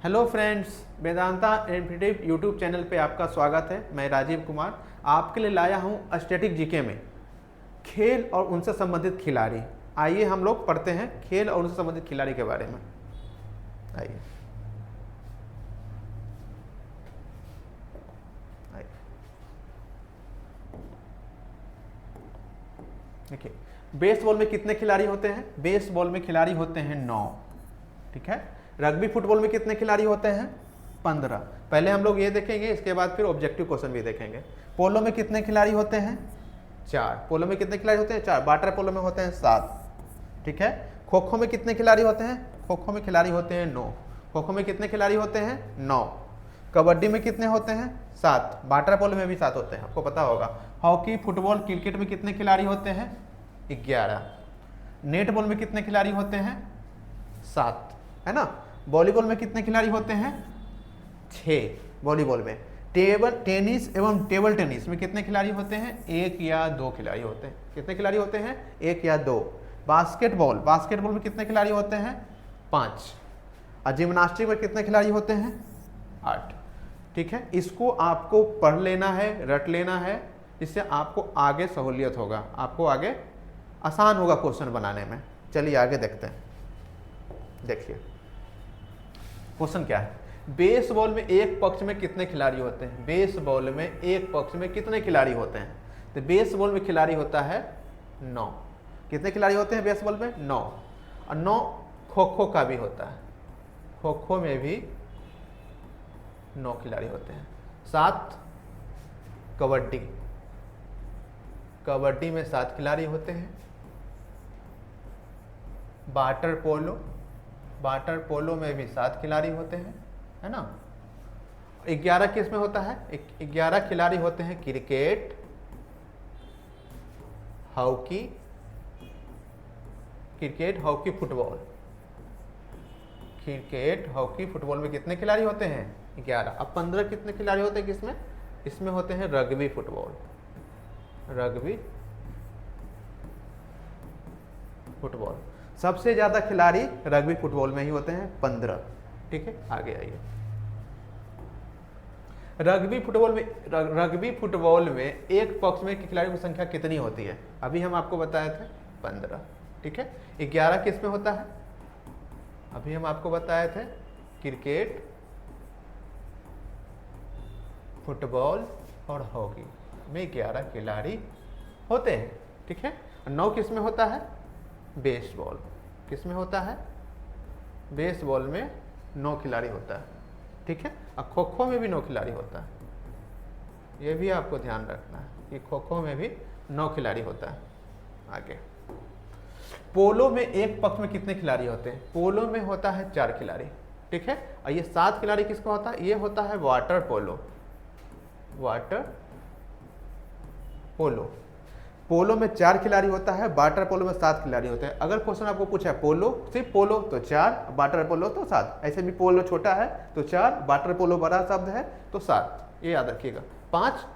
Hello friends, Vedanta infinitive YouTube channel पे आपका स्वागत है। मैं राजीव कुमार आपके लिए लाया हूँ स्टैटिक जीके में खेल और उनसे संबंधित खिलाड़ी। आइए हम लोग पढ़ते हैं खेल और उनसे संबंधित खिलाड़ी के बारे में। आइए आइए देखिए, बेसबॉल में कितने खिलाड़ी होते हैं? बेसबॉल में खिलाड़ी होते हैं 9। ठीक है। रग्बी फुटबॉल में कितने खिलाड़ी होते हैं? 15। पहले हम लोग ये देखेंगे, इसके बाद फिर ऑब्जेक्टिव क्वेश्चन भी देखेंगे। पोलो में कितने खिलाड़ी होते हैं? 4। पोलो में कितने खिलाड़ी होते हैं? 4। वाटर पोलो में होते हैं 7। ठीक है। खो खो में कितने खिलाड़ी होते हैं? खो खो में खिलाड़ी होते हैं 9। खो खो में कितने खिलाड़ी होते हैं? 9। कबड्डी में कितने होते हैं? 7। वाटर पोलो में भी 7 होते हैं, आपको पता होगा। हॉकी, फुटबॉल, क्रिकेट में कितने खिलाड़ी होते हैं? 11। नेट बॉल में कितने खिलाड़ी होते हैं? 7, है ना। वॉलीबॉल में कितने खिलाड़ी होते हैं? 6। वॉलीबॉल में। टेबल टेनिस एवं टेबल टेनिस में कितने खिलाड़ी होते हैं? 1 या 2 खिलाड़ी होते हैं। कितने खिलाड़ी होते हैं? 1 या 2। बास्केटबॉल में कितने खिलाड़ी होते हैं? 5। और जिम्नास्टिक में कितने खिलाड़ी होते हैं? 8। ठीक है। इसको आपको पढ़ लेना है, रट लेना है, इससे आपको आगे सहूलियत होगा, आपको आगे आसान होगा क्वेश्चन बनाने में। चलिए आगे देखते हैं। देखिए क्वेश्चन क्या है। बेसबॉल में एक पक्ष में कितने खिलाड़ी होते हैं? बेसबॉल में एक पक्ष में कितने खिलाड़ी होते हैं? तो बेसबॉल में खिलाड़ी होता है 9। कितने खिलाड़ी होते हैं बेसबॉल में? 9। और 9 खो खो का भी होता है। खो खो में भी 9 खिलाड़ी होते हैं। 7 कबड्डी, कबड्डी में 7 खिलाड़ी होते हैं। वाटर पोलो, वाटर पोलो में भी 7 खिलाड़ी होते हैं, है ना। 11 किस में होता है? 11 खिलाड़ी होते हैं cricket, hockey, cricket, hockey, football. Cricket, hockey, football में कितने खिलाड़ी होते हैं? 11। अब 15 कितने खिलाड़ी होते हैं किसमें? इसमें होते हैं रग्बी फुटबॉल, रग्बी फुटबॉल। सबसे ज्यादा खिलाड़ी रग्बी फुटबॉल में ही होते हैं, 15। ठीक है, आगे आइए। रग्बी फुटबॉल में एक पक्ष में खिलाड़ियों की संख्या कितनी होती है? अभी हम आपको बताए थे 15। ठीक है। 11 किस में होता है? अभी हम आपको बताए थे क्रिकेट, फुटबॉल और हॉकी में 11 खिलाड़ी होते हैं। ठीक है। 9 किस में होता है? बेसबॉल। किस में होता है? बेसबॉल में 9 खिलाड़ी होता है। ठीक है। और खो खो में भी 9 खिलाड़ी होता है। ये भी आपको ध्यान रखना है कि खो खो में भी 9 खिलाड़ी होता है। आगे, पोलो में एक पक्ष में कितने खिलाड़ी होते हैं? पोलो में होता है 4 खिलाड़ी। ठीक है। और ये 7 खिलाड़ी किसका होता है? ये होता है वाटर पोलो, वाटर पोलो। पोलो में 4 खिलाड़ी होता है, वाटर पोलो में 7 खिलाड़ी होते हैं। अगर क्वेश्चन आपको पूछा है पोलो, सिर्फ पोलो तो 4, वाटर पोलो तो 7। ऐसे भी पोलो छोटा है तो 4, वाटर पोलो बड़ा शब्द है तो 7, ये याद रखिएगा। 5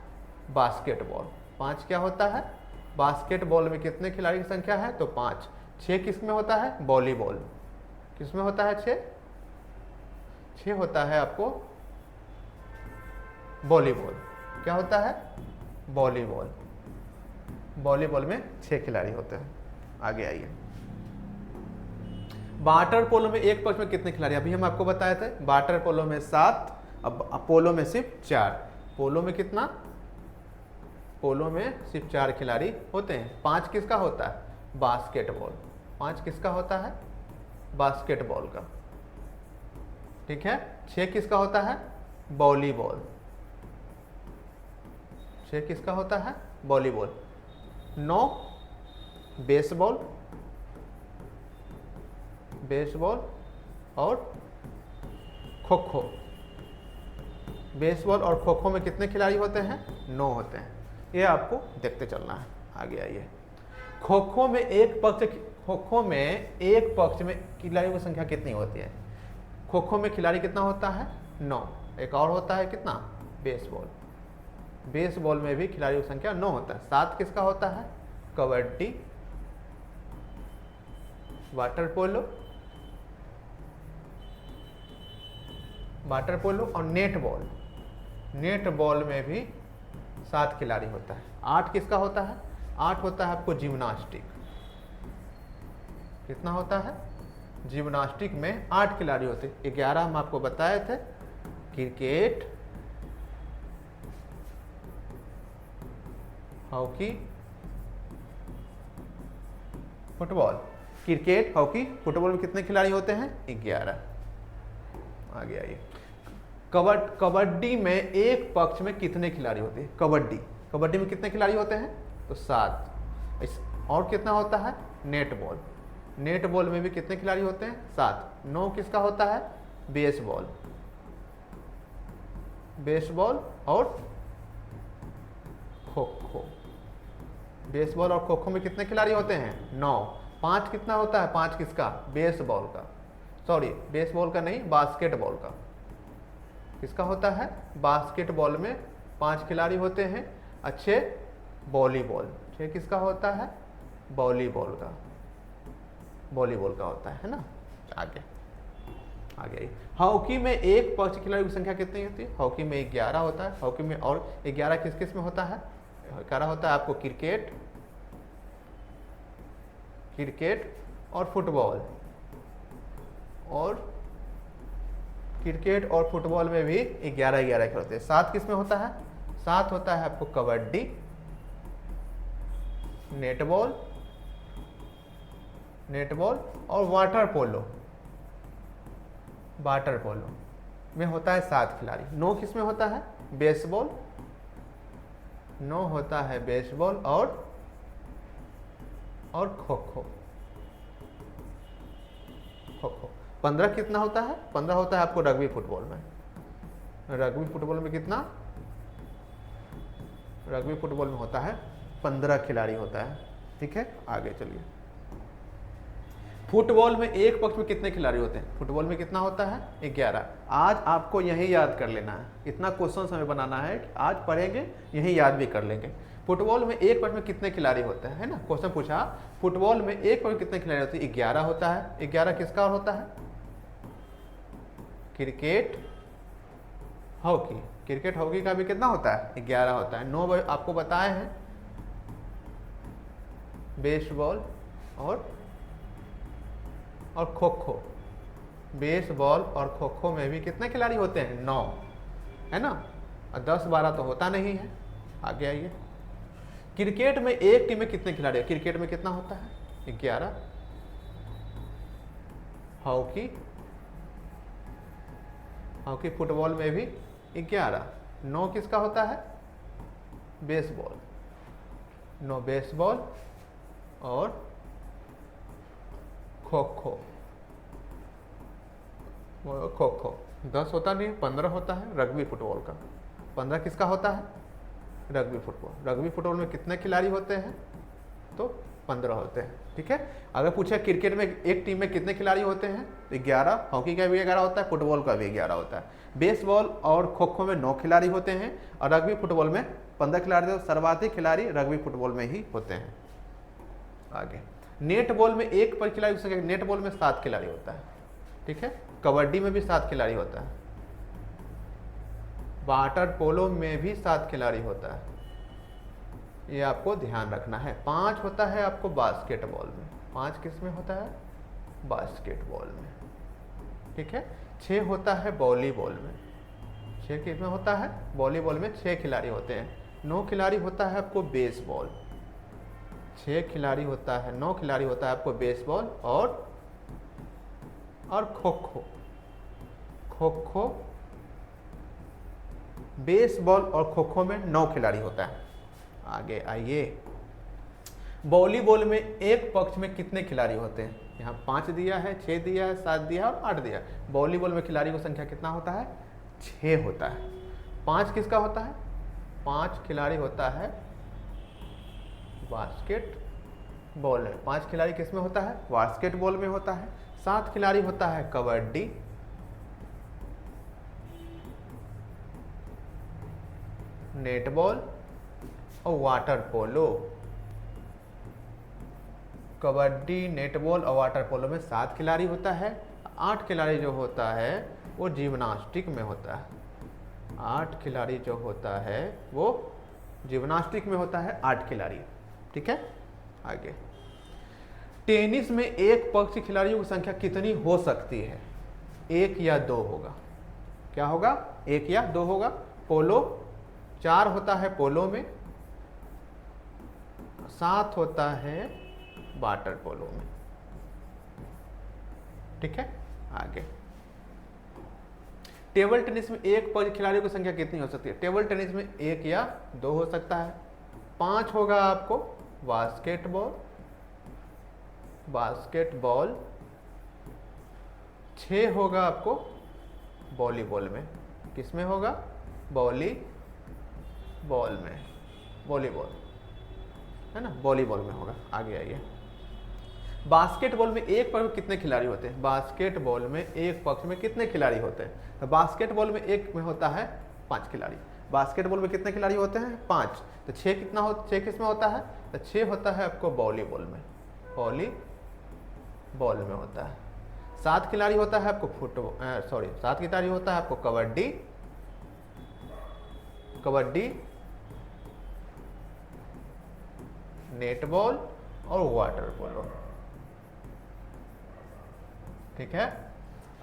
बास्केटबॉल। 5 क्या होता है? बास्केटबॉल में कितने खिलाड़ी की संख्या है? तो 5। 6 किस में होता है? वॉलीबॉल। किस में होता है? 6 होता है आपको वॉलीबॉल। क्या होता है? वॉलीबॉल। वॉलीबॉल में 6 खिलाड़ी होते हैं। आगे आइए। वाटर पोलो में एक पक्ष में कितने खिलाड़ी? अभी हम आपको बताए थे वाटर पोलो में 7, अब पोलो में सिर्फ 4। पोलो में कितना? पोलो में सिर्फ 4 खिलाड़ी होते हैं। 5 किसका होता है? बास्केटबॉल। 5 किसका होता है? बास्केटबॉल का। ठीक है। 6 किसका होता है? वॉलीबॉल। 6 किसका होता है? वॉलीबॉल। 9 बेसबॉल, बेसबॉल और खो खो। बेसबॉल और खो खो में कितने खिलाड़ी होते हैं? 9 होते हैं। ये आपको देखते चलना है। आगे आइए। खो खो में एक पक्ष में खिलाड़ियों की संख्या कितनी होती है? खो खो में खिलाड़ी कितना होता है? 9। एक और होता है कितना? बेसबॉल। बेसबॉल में भी खिलाड़ियों की संख्या 9 होता है। 7 किसका होता है? Kabaddi, water polo, water polo और नेट बॉल, नेट बॉल में भी 7 खिलाड़ी होता है। 8 किसका होता है? 8 होता है आपको जिम्नास्टिक। कितना होता है? जिम्नास्टिक में 8 खिलाड़ी होते हैं। 11 हम आपको बताए थे, cricket, hockey, football. Cricket, hockey, football में कितने खिलाड़ी होते हैं? 11। आगे आइए। कबड्डी में एक पक्ष में कितने खिलाड़ी होते हैं? कबड्डी में कितने खिलाड़ी होते हैं? तो 7। और कितना होता है? नेट बॉल में भी कितने खिलाड़ी होते हैं? 7। 9 किसका होता है? बेसबॉल और खो खो। बेसबॉल और खो खो में कितने खिलाड़ी होते हैं? 9। 5 कितना होता है? 5 किसका? बेसबॉल का, सॉरी बेसबॉल का नहीं, बास्केटबॉल का। किसका होता है? बास्केटबॉल में 5 खिलाड़ी होते हैं। अच्छे वॉलीबॉल, 6 किसका होता है? वॉलीबॉल का होता है ना। आगे हॉकी में एक पक्ष खिलाड़ी की संख्या कितनी होती है? हॉकी में 11 होता है। हॉकी में और 11 किस किस में होता है? 11 होता है आपको क्रिकेट और फुटबॉल, और क्रिकेट और फुटबॉल में भी 11 खेल होते हैं। 7 किस में होता है? 7 होता है आपको कबड्डी, नेटबॉल और वाटर पोलो में होता है 7 खिलाड़ी। 9 किस में होता है? बेसबॉल, 9 होता है बेसबॉल और खो खो। 15 कितना होता है? 15 होता है आपको रग्बी फुटबॉल में। रग्बी फुटबॉल में कितना? रग्बी फुटबॉल में होता है 15 खिलाड़ी होता है। ठीक है, आगे चलिए। फुटबॉल में एक पक्ष में कितने खिलाड़ी होते हैं? फुटबॉल में कितना होता है? 11। आज आपको यही याद कर लेना है, इतना क्वेश्चन हमें बनाना है कि आज पढ़ेंगे यही याद भी कर लेंगे। फुटबॉल में एक पक्ष में कितने खिलाड़ी होते हैं, है ना। क्वेश्चन पूछा फुटबॉल में एक पक्ष में कितने खिलाड़ी होते हैं? 11 होता है। 11 किसका होता है? क्रिकेट हॉकी का भी कितना होता है? 11 होता है। 9 आपको बताए हैं बेसबॉल और खो खो। बेसबॉल और खो खो में भी कितने खिलाड़ी होते हैं? 9, है ना। और 10-12 तो होता नहीं है। आगे आइए। क्रिकेट में एक टीम में कितने खिलाड़ी है? क्रिकेट में कितना होता है? 11। हॉकी फुटबॉल में भी 11। 9 किसका होता है? बेसबॉल, 9 बेसबॉल और खो खो। 10 होता नहीं, 15 होता है रग्बी फुटबॉल का। 15 किसका होता है? रग्बी फुटबॉल में कितने खिलाड़ी होते हैं? तो 15 होते हैं। ठीक है। अगर पूछा क्रिकेट में एक टीम में कितने खिलाड़ी होते हैं? 11। हॉकी का भी 11 होता है, फुटबॉल का भी 11 होता है। बेसबॉल और खो खो में 9 खिलाड़ी होते हैं और रग्बी फुटबॉल में 15 खिलाड़ी। तो सर्वाधिक खिलाड़ी रग्बी फुटबॉल में ही होते हैं। आगे नेट बॉल में एक पर खिलाड़ी की संख्या, नेट बॉल में 7 खिलाड़ी होता है। ठीक है। कबड्डी में भी 7 खिलाड़ी होता है। वाटर पोलो में भी 7 खिलाड़ी होता है। ये आपको ध्यान रखना है। 5 होता है आपको बास्केटबॉल में। 5 किस में होता है? बास्केटबॉल में। ठीक है। 6 होता है वॉलीबॉल में। 6 किस में होता है? वॉलीबॉल में 6 खिलाड़ी होते हैं। 9 खिलाड़ी होता है आपको बेसबॉल। 6 खिलाड़ी होता है, 9 खिलाड़ी होता है आपको बेसबॉल और खो खो। बेसबॉल और खो खो में 9 खिलाड़ी होता है। आगे आइए। वॉलीबॉल में एक पक्ष में कितने खिलाड़ी होते हैं? यहाँ 5 दिया है, 6 दिया है, 7 दिया है और 8 दिया है। वॉलीबॉल में खिलाड़ी की संख्या कितना होता है? 6 होता है। 5 किसका होता है? 5 खिलाड़ी होता है बास्केटबॉल में। 5 खिलाड़ी किस में होता है? बास्केटबॉल में होता है। 7 खिलाड़ी होता है कबड्डी, नेटबॉल और वाटर पोलो। कबड्डी, नेटबॉल और वाटर पोलो में 7 खिलाड़ी होता है। 8 खिलाड़ी जो होता है वो जिम्नास्टिक में होता है। 8 खिलाड़ी जो होता है वो जिम्नास्टिक में होता है, 8 खिलाड़ी। ठीक है, आगे। टेनिस में एक पक्ष खिलाड़ियों की संख्या कितनी हो सकती है? 1 या 2 होगा। क्या होगा? 1 या 2 होगा। पोलो 4 होता है पोलो में, 7 होता है वाटर पोलो में। ठीक है, आगे। टेबल टेनिस में एक पक्ष खिलाड़ियों की संख्या कितनी हो सकती है? टेबल टेनिस में 1 या 2 हो सकता है। 5 होगा आपको बास्केटबॉल, 6 होगा आपको वॉलीबॉल में। किस में होगा? वॉलीबॉल में, वॉलीबॉल है ना, वॉलीबॉल में होगा। आगे आइए। बास्केटबॉल में एक पक्ष में कितने खिलाड़ी होते हैं? बास्केटबॉल में एक पक्ष में कितने खिलाड़ी होते हैं? तो बास्केटबॉल में एक में होता है 5 खिलाड़ी। बास्केटबॉल में कितने खिलाड़ी होते हैं? 5। तो 6 कितना हो, 6 किस में होता है? तो 6 होता है आपको वॉलीबॉल में, वॉलीबॉल में होता है। 7 खिलाड़ी होता है आपको 7 खिलाड़ी होता है आपको कबड्डी, नेटबॉल और वाटर पोलो। ठीक है,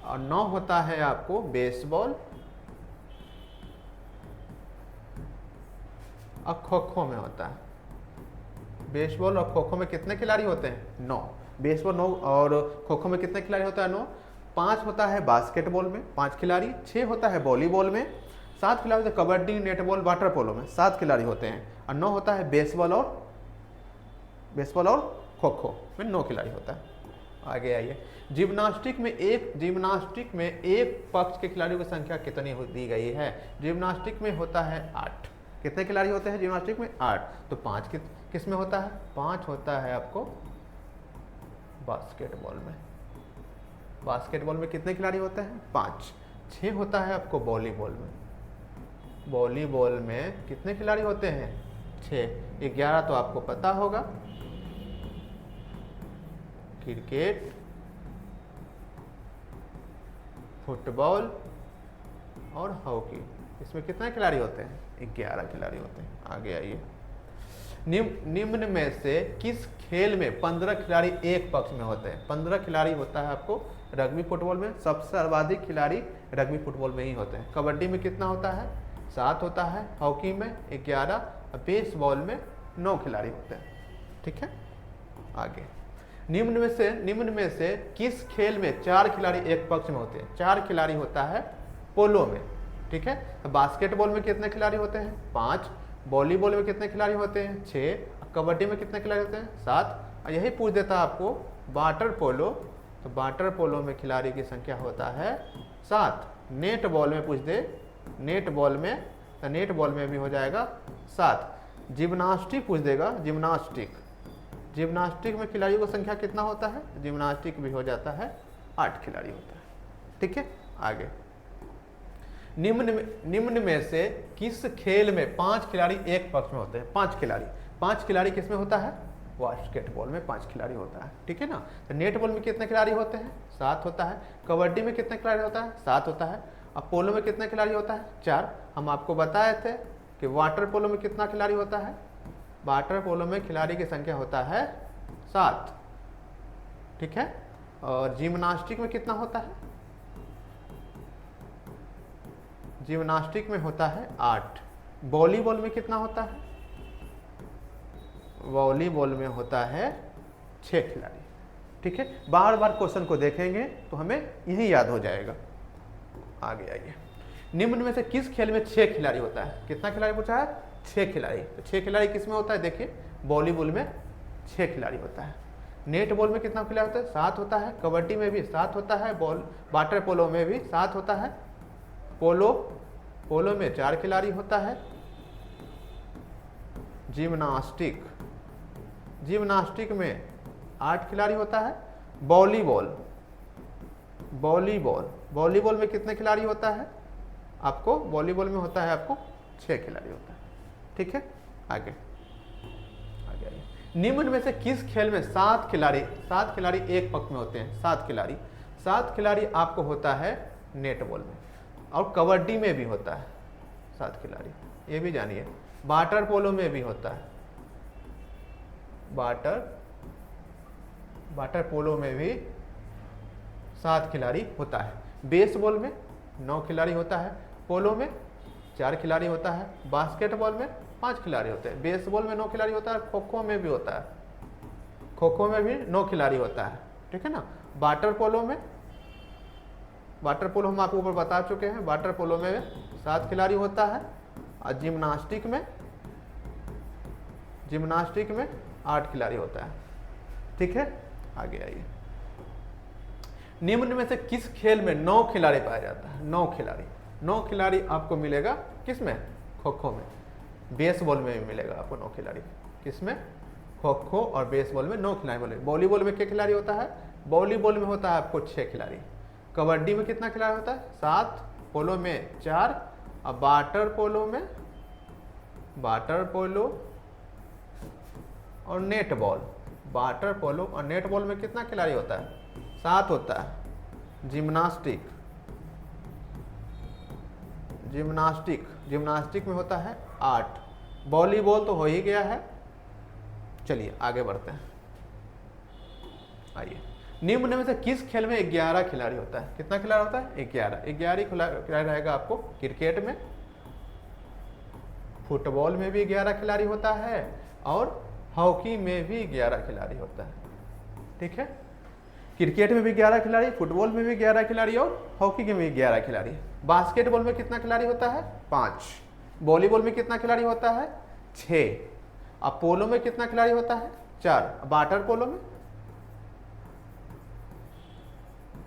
और 9 होता है आपको बेसबॉल और खो खो में होता है। बेसबॉल और खो खो में कितने खिलाड़ी होते हैं? 9। बेसबॉल 9 और खो खो में कितने खिलाड़ी होता है? 9। 5 होता है बास्केटबॉल में 5 खिलाड़ी, 6 होता है वॉलीबॉल में, 7 खिलाड़ी होते हैं कबड्डी, नेटबॉल, वाटर पोलो में 7 खिलाड़ी होते हैं, और 9 होता है बेसबॉल और खो खो में 9 खिलाड़ी होता है। आगे आइए। जिम्नास्टिक में एक पक्ष के खिलाड़ियों की संख्या कितनी दी गई है? जिम्नास्टिक में होता है 8। कितने खिलाड़ी होते हैं जिम्नास्टिक में? 8। तो 5 किस में होता है? 5 होता है आपको बास्केटबॉल में। बास्केटबॉल में कितने खिलाड़ी होते हैं? 5। 6 होता है आपको वॉलीबॉल में। वॉलीबॉल में कितने खिलाड़ी होते हैं? 6। 11 तो आपको पता होगा, क्रिकेट, फुटबॉल और हॉकी। इसमें कितने खिलाड़ी होते हैं? 11 खिलाड़ी होते हैं। आगे आइए। निम्न में से किस खेल में 15 खिलाड़ी एक पक्ष में होते हैं? 15 खिलाड़ी होता है आपको रग्बी फुटबॉल में। सबसे सर्वाधिक खिलाड़ी रग्बी फुटबॉल में ही होते हैं। कबड्डी में कितना होता है? 7 होता है, हॉकी में 11, बेसबॉल में 9 खिलाड़ी होते हैं। ठीक है, आगे। निम्न में से किस खेल में 4 खिलाड़ी एक पक्ष में होते हैं? 4 खिलाड़ी होता है पोलो में। ठीक है, तो बास्केटबॉल में कितने खिलाड़ी होते हैं? 5। वॉलीबॉल में कितने खिलाड़ी होते हैं? 6। कबड्डी में कितने खिलाड़ी होते हैं? 7। और यही पूछ देता आपको वाटर पोलो, तो वाटर पोलो में खिलाड़ी की संख्या होता है 7। नेट बॉल में पूछ दे, नेट बॉल में, तो नेट बॉल में भी हो जाएगा 7। जिम्नास्टिक पूछ देगा, जिम्नास्टिक में खिलाड़ियों की संख्या कितना होता है? जिम्नास्टिक भी हो जाता है 8 खिलाड़ी होता है। ठीक है, आगे। निम्न में से किस खेल में 5 खिलाड़ी एक पक्ष में होते हैं? 5 खिलाड़ी किस में होता है? बास्केटबॉल में 5 खिलाड़ी होता है। ठीक है ना, तो नेटबॉल में कितने खिलाड़ी होते हैं? 7 होता है। कबड्डी में कितने खिलाड़ी होता है? 7 होता है। अब पोलो में कितने खिलाड़ी होता है? 4। हम आपको बताए थे कि वाटर पोलो में कितना खिलाड़ी होता है? वाटर पोलो में खिलाड़ी की संख्या होता है 7। ठीक है, और जिम्नास्टिक में कितना होता है? जिम्नास्टिक में होता है 8। वॉलीबॉल में कितना होता है? वॉलीबॉल में होता है 6 खिलाड़ी। ठीक है, बार बार क्वेश्चन को देखेंगे तो हमें यही याद हो जाएगा। आगे आइए। निम्न में से किस खेल में 6 खिलाड़ी होता है? कितना खिलाड़ी पूछा है? 6 खिलाड़ी। तो 6 खिलाड़ी किस में होता है? देखिए, वॉलीबॉल में 6 खिलाड़ी होता है। नेट बॉल में कितना खिलाड़ी होता है? 7 होता है। कबड्डी में भी 7 होता है। वाटर पोलो में भी 7 होता है। पोलो में 4 खिलाड़ी होता है। जिम्नास्टिक में 8 खिलाड़ी होता है। वॉलीबॉल में कितने खिलाड़ी होता है? आपको वॉलीबॉल में होता है आपको 6 खिलाड़ी होता है। ठीक है, आगे निम्न में से किस खेल में 7 खिलाड़ी एक पक्ष में होते हैं? 7 खिलाड़ी। 7 खिलाड़ी आपको होता है नेट बॉल में, और कबड्डी में भी होता है 7 खिलाड़ी, ये भी जानिए। वाटर पोलो में भी होता है, वाटर पोलो में भी 7 खिलाड़ी होता है। बेसबॉल में 9 खिलाड़ी होता है, पोलो में 4 खिलाड़ी होता है, बास्केटबॉल में 5 खिलाड़ी होते हैं, बेसबॉल में 9 खिलाड़ी होता है, खो खो में भी होता है, खो खो में भी 9 खिलाड़ी होता है, ठीक है ना। वाटर पोलो हम आपको ऊपर बता चुके हैं, वाटर पोलो में 7 खिलाड़ी होता है, और जिम्नास्टिक में 8 खिलाड़ी होता है, ठीक है। आगे आइए। निम्न में से किस खेल में 9 खिलाड़ी पाया जाता है? 9 खिलाड़ी आपको मिलेगा किस में? खो खो में। बेसबॉल में भी मिलेगा आपको 9 खिलाड़ी, किस में? खो खो और बेसबॉल में 9 खिलाड़ी बोले। वॉलीबॉल में कितने खिलाड़ी होता है? वॉलीबॉल में होता है आपको 6 खिलाड़ी। कबड्डी में कितना खिलाड़ी होता है? 7, पोलो में 4, और वाटर पोलो और नेट बॉल, वाटर पोलो और नेट बॉल में कितना खिलाड़ी होता है? 7 होता है। जिम्नास्टिक में होता है 8। वॉलीबॉल तो हो ही गया है। चलिए आगे बढ़ते हैं। आइए, निम्न में से किस खेल में 11 खिलाड़ी होता है? कितना खिलाड़ी होता है? 11 खिलाड़ी रहेगा आपको क्रिकेट में। फुटबॉल में भी 11 खिलाड़ी होता है, और हॉकी में भी 11 खिलाड़ी होता है, ठीक है। क्रिकेट में भी 11 खिलाड़ी, फुटबॉल में भी 11 खिलाड़ी, और हॉकी में भी 11 खिलाड़ी। बास्केटबॉल में कितना खिलाड़ी होता है? 5। वॉलीबॉल में कितना खिलाड़ी होता है? 6। अब पोलो में कितना खिलाड़ी होता है? 4।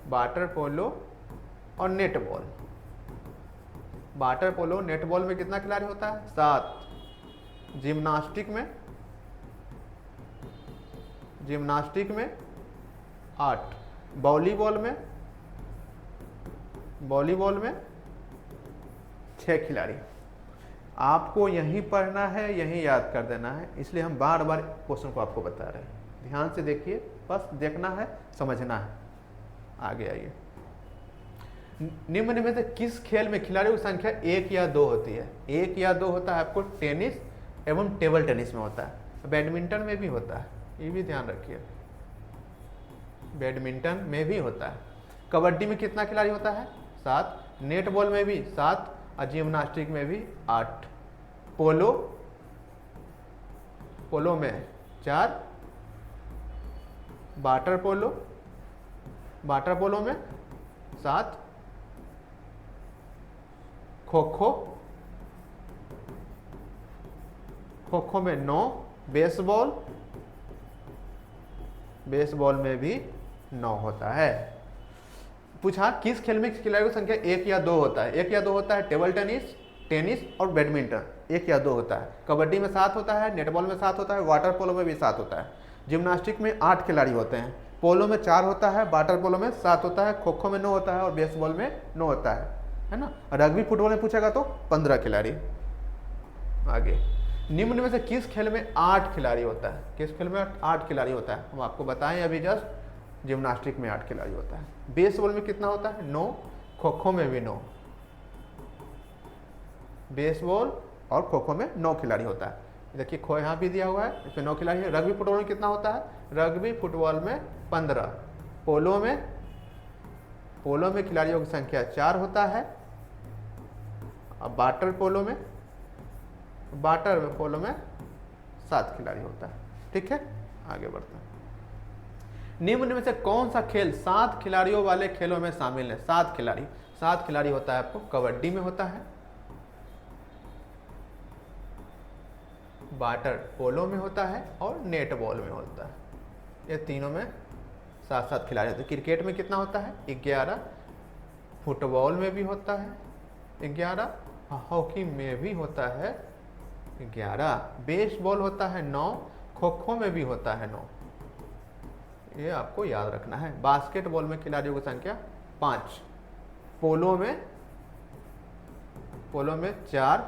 वाटर पोलो और net ball, water polo net ball में कितना खिलाड़ी होता है? 7। जिम्नास्टिक में 8। वॉलीबॉल में 6 खिलाड़ी। आपको यहीं पढ़ना है, यहीं याद कर देना है, इसलिए हम बार बार क्वेश्चन को आपको बता रहे हैं। ध्यान से देखिए, बस देखना है, समझना है। आगे आइए। निम्न में से किस खेल में खिलाड़ियों की संख्या 1 या 2 होती है? 1 या 2 होता है आपको टेनिस एवं टेबल टेनिस में होता है। बैडमिंटन में भी होता है, ये भी ध्यान रखिए, बैडमिंटन में भी होता है। कबड्डी में कितना खिलाड़ी होता है? 7। नेट बॉल में भी 7, और जिम्नास्टिक में भी 8। पोलो में 4। वाटर पोलो में 7। खो खो में 9। बेसबॉल में भी 9 होता है। पूछा किस खेल में खिलाड़ियों की संख्या 1 या 2 होता है? 1 या 2 होता है टेबल टेनिस और बैडमिंटन, 1 या 2 होता है। कबड्डी में 7 होता है, नेटबॉल में 7 होता है, वाटर पोलो में भी 7 होता है। जिम्नास्टिक में 8 खिलाड़ी होते हैं, पोलो में 4 होता है, वाटर पोलो में 7 होता है, खो खो में 9 होता है, और बेसबॉल में 9 होता है ना। रग्बी फुटबॉल में पूछेगा तो 15 खिलाड़ी। आगे, निम्न में से किस खेल में 8 खिलाड़ी होता है? किस खेल में 8 खिलाड़ी होता है? हम आपको बताएं अभी जस्ट। जिम्नास्टिक में 8 खिलाड़ी होता है। बेसबॉल में कितना होता है? 9। खो खो में भी 9। बेसबॉल और खो खो में 9 खिलाड़ी होता है। देखिए खो यहाँ भी दिया हुआ है, इसमें 9 खिलाड़ी है। रग्बी फुटबॉल में कितना होता है? रग्बी फुटबॉल में 15। पोलो में खिलाड़ियों की संख्या 4 होता है। अब वाटर पोलो में 7 खिलाड़ी होता है, ठीक है। आगे बढ़ते हैं। निम्न में से कौन सा खेल 7 खिलाड़ियों वाले खेलों में शामिल है? 7 खिलाड़ी होता है आपको कबड्डी में होता है, वाटर पोलो में होता है, और नेट बॉल में होता है। ये तीनों में 7 खिलाड़ी होते हैं। क्रिकेट में कितना होता है? 11। फुटबॉल में भी होता है 11, हॉकी में भी होता है 11। बेसबॉल होता है 9, खो खो में भी होता है 9। ये आपको याद रखना है। बास्केटबॉल में खिलाड़ियों की संख्या 5। पोलो में 4।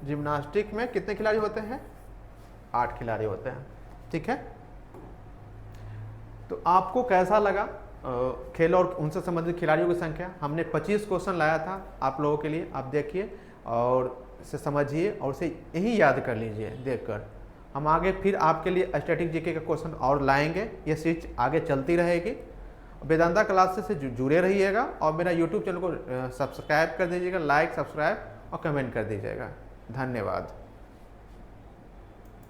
जिम्नास्टिक में कितने खिलाड़ी होते हैं? 8 खिलाड़ी होते हैं, ठीक है। तो आपको कैसा लगा खेल और उनसे संबंधित खिलाड़ियों की संख्या? हमने 25 क्वेश्चन लाया था आप लोगों के लिए, आप देखिए और इसे समझिए और इसे यही याद कर लीजिए देखकर। हम आगे फिर आपके लिए स्टैटिक जीके का क्वेश्चन और लाएंगे, ये सीरीज आगे चलती रहेगी। वेदांता क्लासेस से जुड़े रहिएगा और मेरा यूट्यूब चैनल को सब्सक्राइब कर दीजिएगा, लाइक, सब्सक्राइब और कमेंट कर दीजिएगा। धन्यवाद।